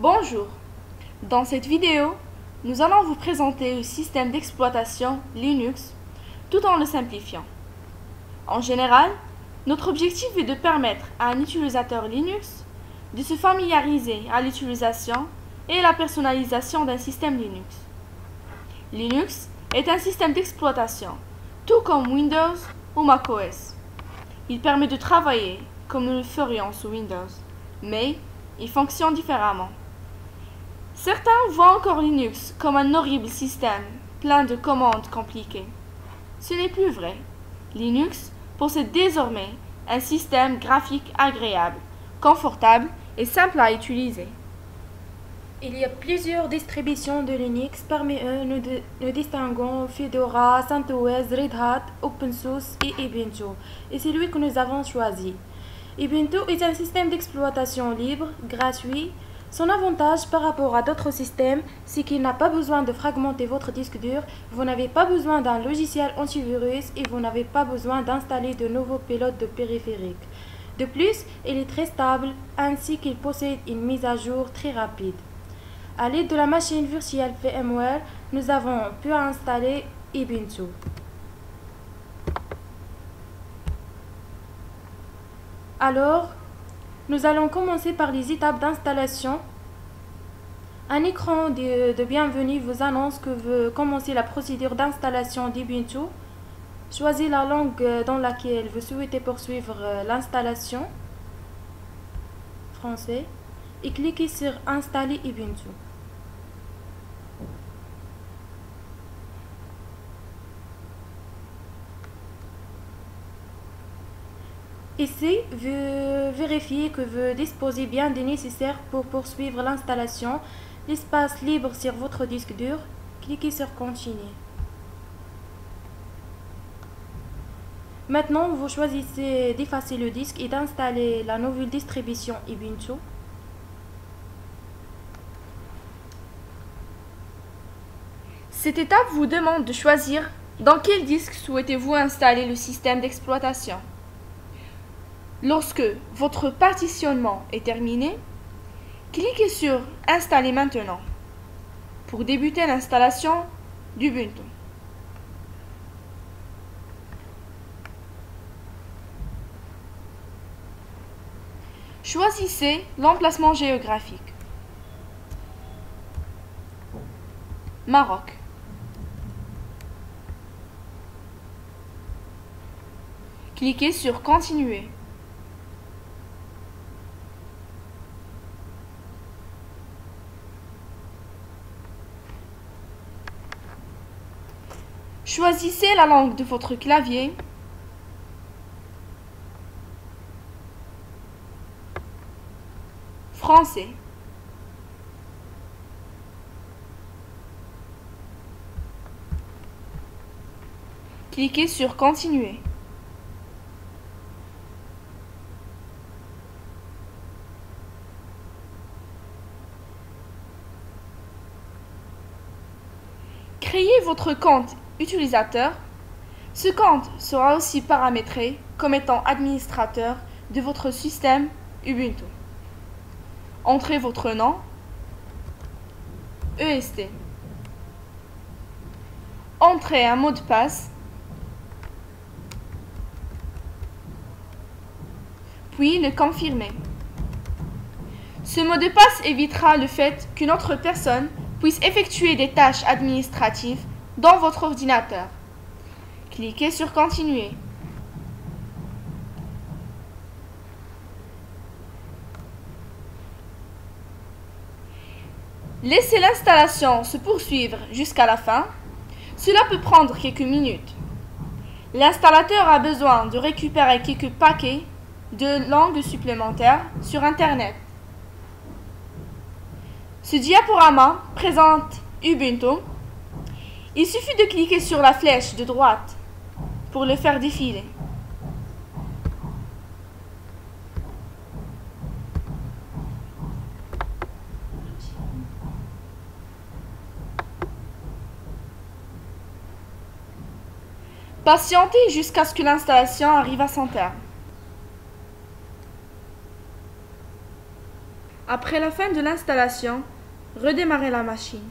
Bonjour, dans cette vidéo, nous allons vous présenter le système d'exploitation Linux tout en le simplifiant. En général, notre objectif est de permettre à un utilisateur Linux de se familiariser à l'utilisation et la personnalisation d'un système Linux. Linux est un système d'exploitation, tout comme Windows ou macOS. Il permet de travailler comme nous le ferions sous Windows, mais il fonctionne différemment. Certains voient encore Linux comme un horrible système, plein de commandes compliquées. Ce n'est plus vrai. Linux possède désormais un système graphique agréable, confortable et simple à utiliser. Il y a plusieurs distributions de Linux, parmi eux nous distinguons Fedora, CentOS, Red Hat, OpenSUSE et Ubuntu, et c'est celui que nous avons choisi. Ubuntu est un système d'exploitation libre, gratuit. Son avantage par rapport à d'autres systèmes, c'est qu'il n'a pas besoin de fragmenter votre disque dur, vous n'avez pas besoin d'un logiciel antivirus et vous n'avez pas besoin d'installer de nouveaux pilotes de périphériques. De plus, il est très stable, ainsi qu'il possède une mise à jour très rapide. À l'aide de la machine virtuelle VMware, nous avons pu installer Ubuntu. Alors, nous allons commencer par les étapes d'installation. Un écran de bienvenue vous annonce que vous commencez la procédure d'installation d'Ubuntu. Choisissez la langue dans laquelle vous souhaitez poursuivre l'installation, français, et cliquez sur Installer Ubuntu. Ici, vous vérifiez que vous disposez bien des nécessaires pour poursuivre l'installation. L'espace libre sur votre disque dur, cliquez sur Continuer. Maintenant, vous choisissez d'effacer le disque et d'installer la nouvelle distribution Ubuntu. Cette étape vous demande de choisir dans quel disque souhaitez-vous installer le système d'exploitation. Lorsque votre partitionnement est terminé, cliquez sur Installer maintenant pour débuter l'installation d'Ubuntu. Choisissez l'emplacement géographique. Maroc. Cliquez sur Continuer. Choisissez la langue de votre clavier. Français. Cliquez sur Continuer. Créez votre compte utilisateur. Ce compte sera aussi paramétré comme étant administrateur de votre système Ubuntu. Entrez votre nom, EST. Entrez un mot de passe, puis le confirmez. Ce mot de passe évitera le fait qu'une autre personne puisse effectuer des tâches administratives dans votre ordinateur. Cliquez sur Continuer. Laissez l'installation se poursuivre jusqu'à la fin. Cela peut prendre quelques minutes. L'installateur a besoin de récupérer quelques paquets de langues supplémentaires sur Internet. Ce diaporama présente Ubuntu. Il suffit de cliquer sur la flèche de droite pour le faire défiler. Patientez jusqu'à ce que l'installation arrive à son terme. Après la fin de l'installation, redémarrez la machine.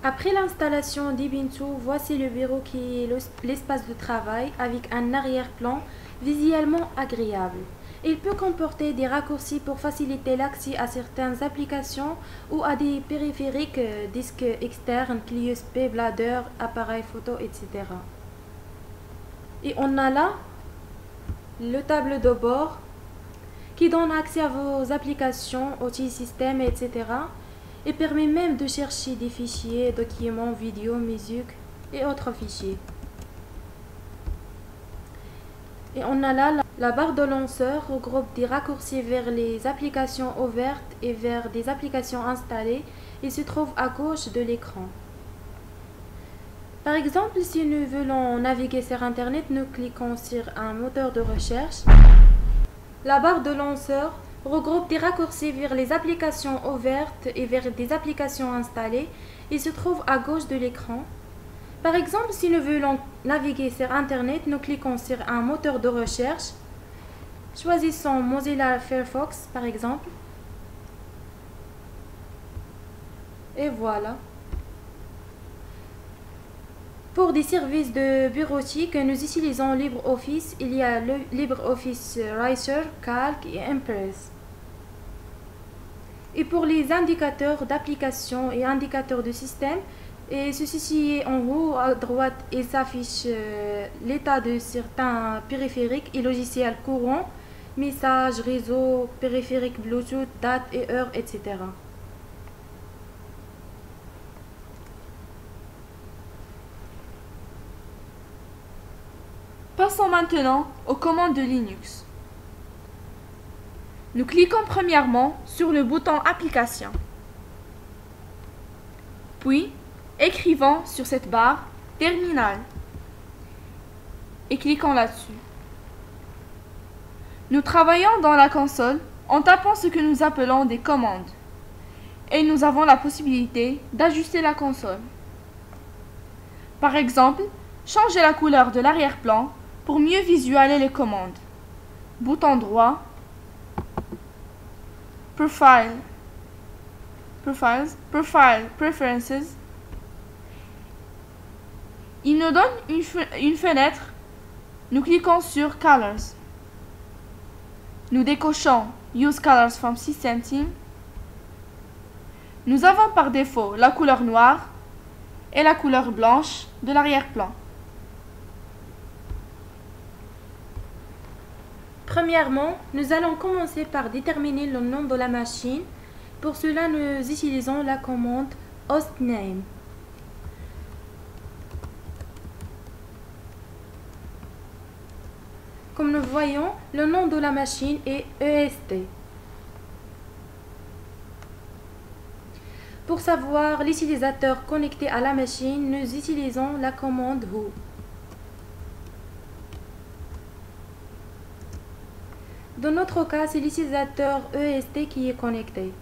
Après l'installation d'Ubuntu, voici le bureau qui est l'espace de travail avec un arrière-plan visuellement agréable. Il peut comporter des raccourcis pour faciliter l'accès à certaines applications ou à des périphériques, disques externes, clés USB, blader, appareils photo, etc. Et on a là le tableau de bord qui donne accès à vos applications, outils, systèmes, etc. et permet même de chercher des fichiers, documents, vidéos, musique et autres fichiers. Et on a là la barre de lanceur regroupe des raccourcis vers les applications ouvertes et vers des applications installées et se trouve à gauche de l'écran. Par exemple, si nous voulons naviguer sur Internet, nous cliquons sur un moteur de recherche. La barre de lanceur regroupe des raccourcis vers les applications ouvertes et vers des applications installées et se trouve à gauche de l'écran. Par exemple, si nous voulons naviguer sur Internet, nous cliquons sur un moteur de recherche. Choisissons Mozilla Firefox, par exemple. Et voilà. Pour des services de bureautique, nous utilisons LibreOffice. Il y a le LibreOffice Writer, Calc et Impress. Et pour les indicateurs d'application et indicateurs de système, et ceci est en haut à droite, il s'affiche l'état de certains périphériques et logiciels courants, messages, réseaux, périphériques Bluetooth, date et heure, etc. Passons maintenant aux commandes de Linux. Nous cliquons premièrement sur le bouton Application. Puis, écrivons sur cette barre Terminal et cliquons là-dessus. Nous travaillons dans la console en tapant ce que nous appelons des commandes et nous avons la possibilité d'ajuster la console. Par exemple, changer la couleur de l'arrière-plan pour mieux visualiser les commandes. Bouton droit, Preferences. Il nous donne une fenêtre. Nous cliquons sur Colors. Nous décochons Use Colors from System Theme. Nous avons par défaut la couleur noire et la couleur blanche de l'arrière-plan. Premièrement, nous allons commencer par déterminer le nom de la machine. Pour cela, nous utilisons la commande hostname. Comme nous voyons, le nom de la machine est EST. Pour savoir l'utilisateur connecté à la machine, nous utilisons la commande who. Dans notre cas, c'est l'utilisateur EST qui est connecté.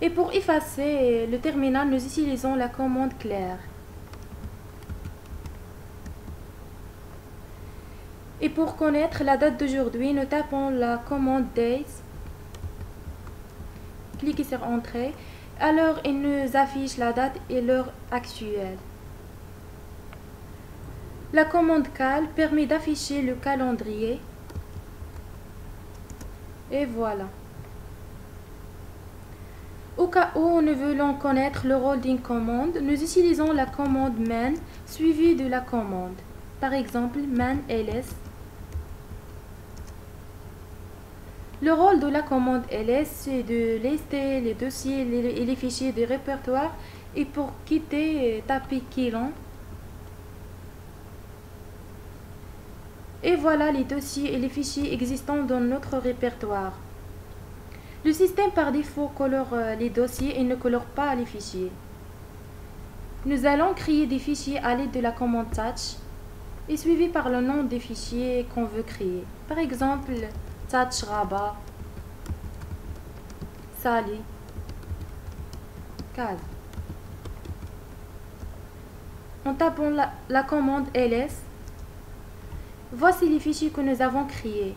Et pour effacer le terminal, nous utilisons la commande clear. Et pour connaître la date d'aujourd'hui, nous tapons la commande date. Cliquez sur Entrée. Alors, il nous affiche la date et l'heure actuelle. La commande cal permet d'afficher le calendrier. Et voilà. Au cas où nous voulons connaître le rôle d'une commande, nous utilisons la commande man suivie de la commande. Par exemple, man ls. Le rôle de la commande ls, c'est de lister les dossiers et les fichiers du répertoire et pour quitter, taper kilon. Et voilà les dossiers et les fichiers existants dans notre répertoire. Le système par défaut colore les dossiers et ne colore pas les fichiers. Nous allons créer des fichiers à l'aide de la commande touch et suivi par le nom des fichiers qu'on veut créer. Par exemple, touch rabat, sali, case. En tapant la commande ls, Voici les fichiers que nous avons créés.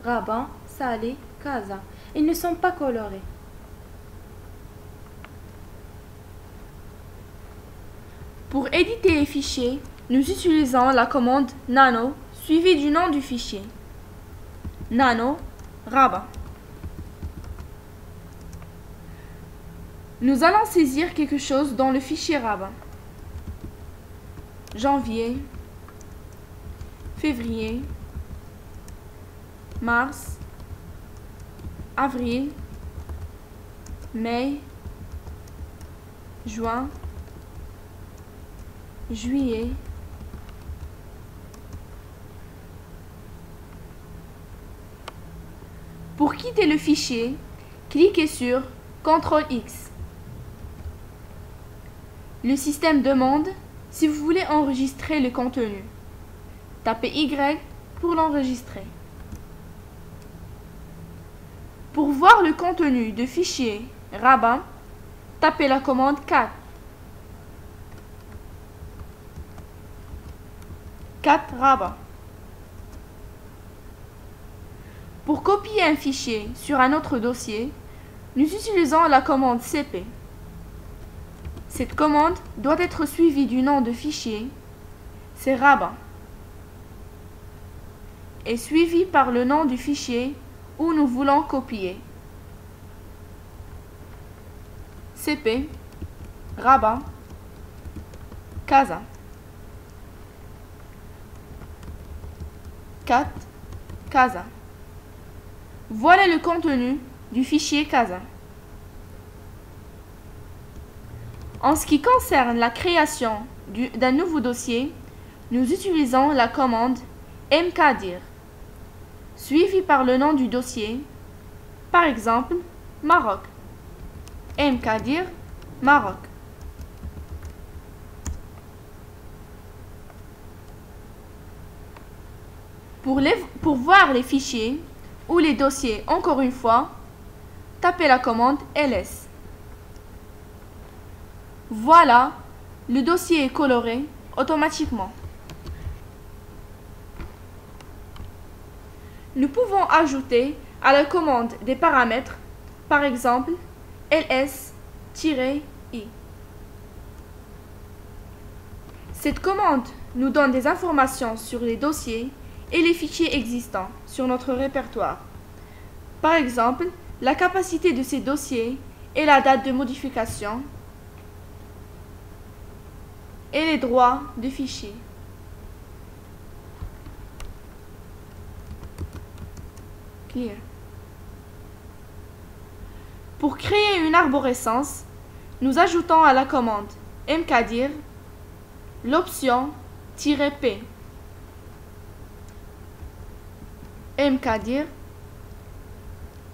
Rabat, Salé, Casa. Ils ne sont pas colorés. Pour éditer les fichiers, nous utilisons la commande nano suivie du nom du fichier. Nano, Rabat. Nous allons saisir quelque chose dans le fichier Rabat. Janvier, février, mars, avril, mai, juin, juillet, pour quitter le fichier, cliquez sur CTRL-X. Le système demande si vous voulez enregistrer le contenu. Tapez Y pour l'enregistrer. Pour voir le contenu de fichier Rabat, tapez la commande 4. 4 Rabat. Pour copier un fichier sur un autre dossier, nous utilisons la commande CP. Cette commande doit être suivie du nom de fichier, c'est Rabat, et suivie par le nom du fichier où nous voulons copier. CP, Rabat, Casa. 4, Casa. Voilà le contenu du fichier Casa. En ce qui concerne la création d'un nouveau dossier, nous utilisons la commande mkdir, suivie par le nom du dossier, par exemple Maroc. mkdir, Maroc. Pour voir les fichiers ou les dossiers encore une fois, tapez la commande ls. Voilà, le dossier est coloré automatiquement. Nous pouvons ajouter à la commande des paramètres, par exemple ls-i. Cette commande nous donne des informations sur les dossiers et les fichiers existants sur notre répertoire. Par exemple, la capacité de ces dossiers et la date de modification et les droits de fichier. Clear. Pour créer une arborescence, nous ajoutons à la commande mkdir l'option -p. mkdir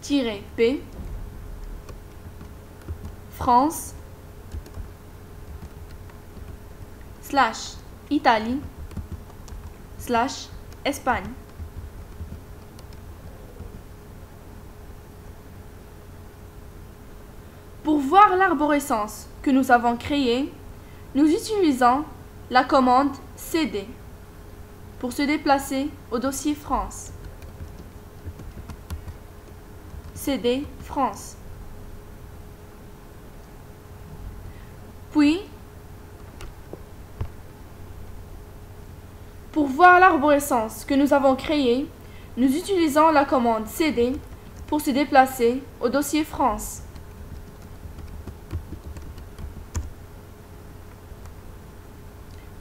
-p France /Italie /Espagne. Pour voir l'arborescence que nous avons créée, nous utilisons la commande cd pour se déplacer au dossier France. cd France. Puis, pour voir l'arborescence que nous avons créée, nous utilisons la commande cd pour se déplacer au dossier France.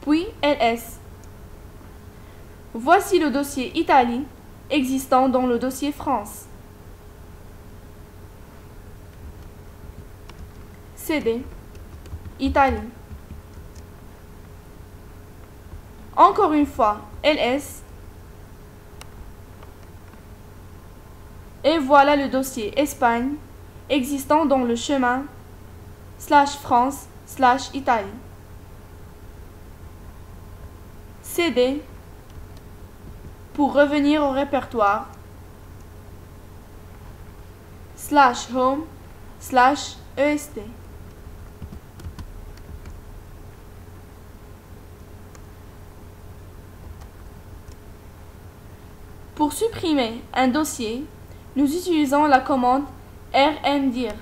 Puis ls. Voici le dossier Italie existant dans le dossier France. cd Italie. Encore une fois, ls. Et voilà le dossier Espagne existant dans le chemin /France/Italie. cd pour revenir au répertoire /home/est. Pour supprimer un dossier, nous utilisons la commande rmdir.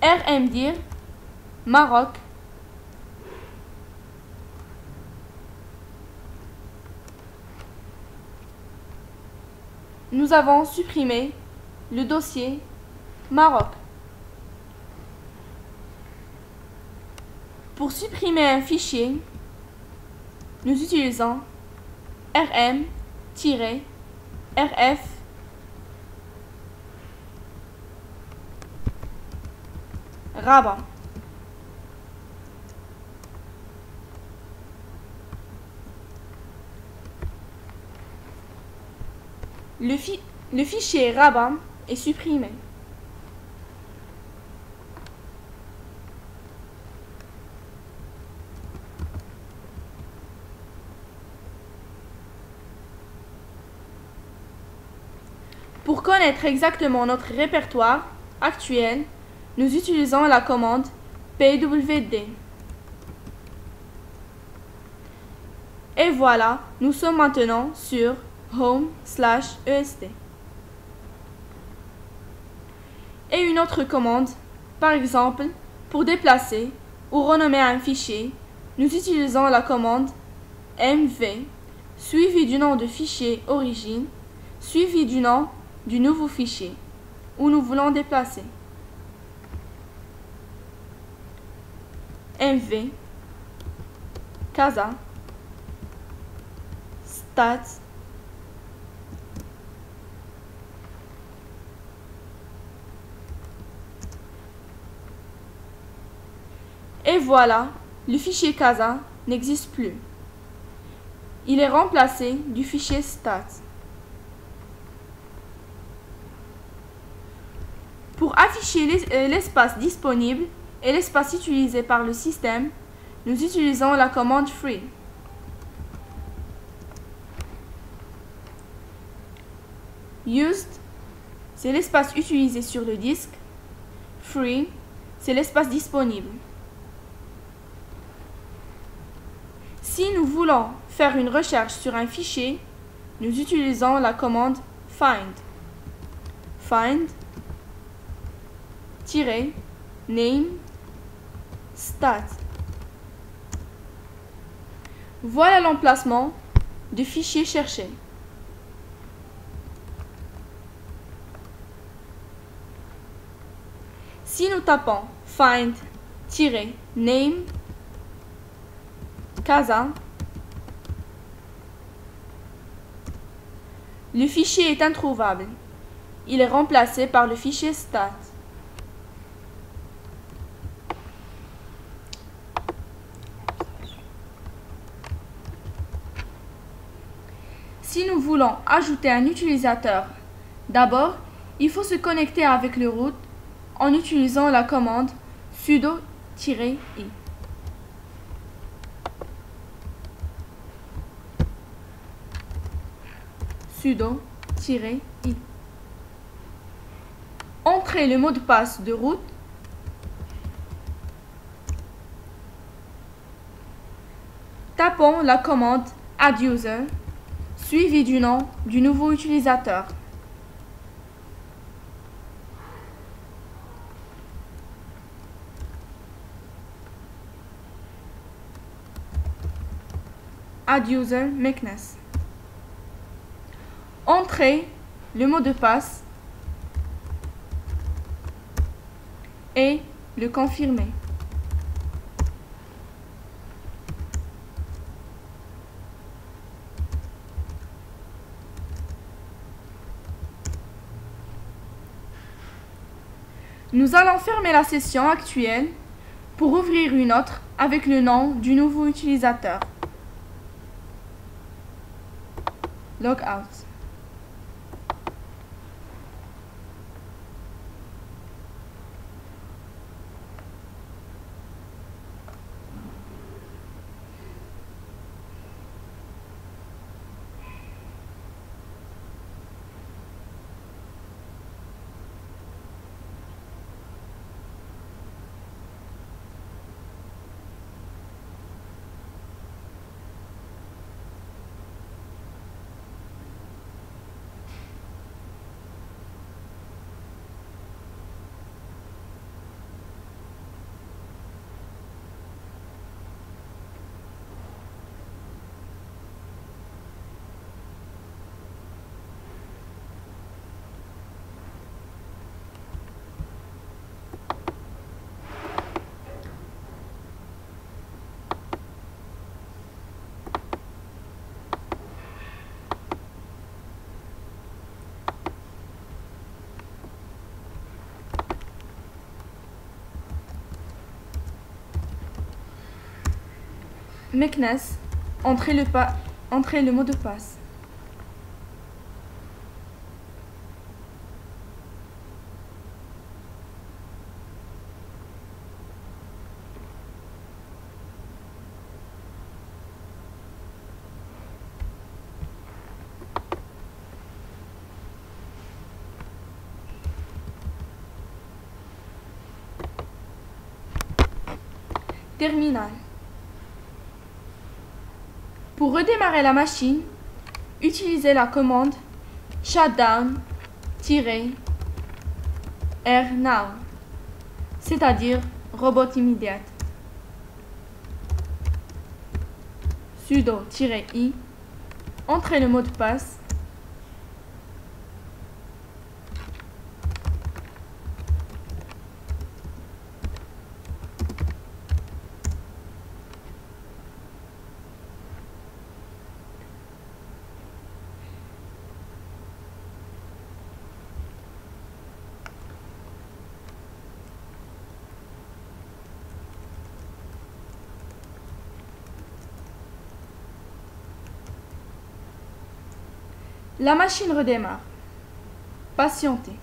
rmdir Maroc nous avons supprimé le dossier Maroc. Pour supprimer un fichier, nous utilisons rm-rf rabat. Le fichier rabat est supprimé. Pour connaître exactement notre répertoire actuel, nous utilisons la commande pwd. Et voilà, nous sommes maintenant sur home/est. Et une autre commande, par exemple, pour déplacer ou renommer un fichier, nous utilisons la commande mv, suivi du nom de fichier origine, suivi du nom du nouveau fichier où nous voulons déplacer. mv casa stats et voilà, le fichier casa n'existe plus. Il est remplacé du fichier stats. Pour afficher l'espace disponible et l'espace utilisé par le système, nous utilisons la commande free. Used, c'est l'espace utilisé sur le disque. Free, c'est l'espace disponible. Si nous voulons faire une recherche sur un fichier, nous utilisons la commande find. Find -name stat. Voilà l'emplacement du fichier cherché. Si nous tapons find-name casa, le fichier est introuvable. Il est remplacé par le fichier stat. Si nous voulons ajouter un utilisateur, d'abord, il faut se connecter avec le root en utilisant la commande sudo-i. Sudo-i. Entrez le mot de passe de root. Tapons la commande adduser suivi du nom du nouveau utilisateur. Adduser Meknes. Entrez le mot de passe et le confirmer. Nous allons fermer la session actuelle pour ouvrir une autre avec le nom du nouveau utilisateur. Logout. Meknes, entrez le mot de passe. Terminal. Pour redémarrer la machine, utilisez la commande shutdown-r now, c'est-à-dire robot immédiate. Sudo-i, entrez le mot de passe. La machine redémarre. Patientez.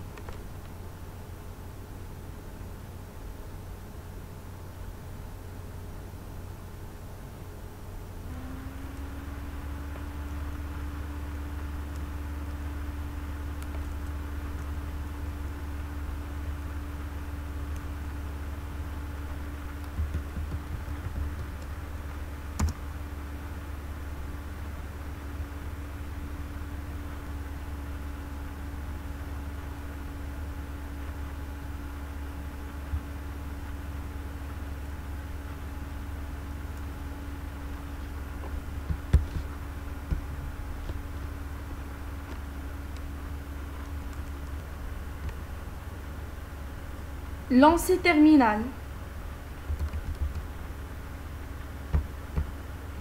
Lancer terminal.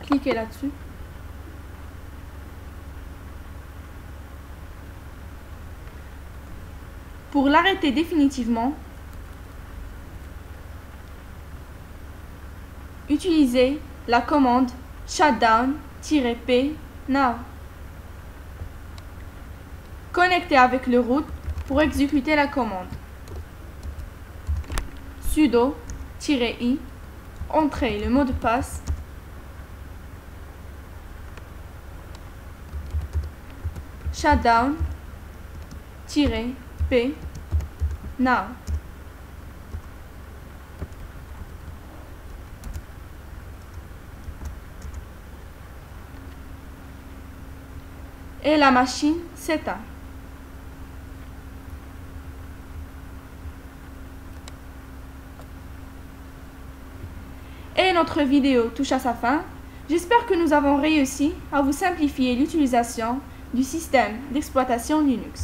Cliquez là-dessus. Pour l'arrêter définitivement, utilisez la commande shutdown-p now. Connectez avec le root pour exécuter la commande. Sudo-i, entrez le mot de passe. Shutdown-p now. Et la machine s'éteint. Et notre vidéo touche à sa fin. J'espère que nous avons réussi à vous simplifier l'utilisation du système d'exploitation Linux.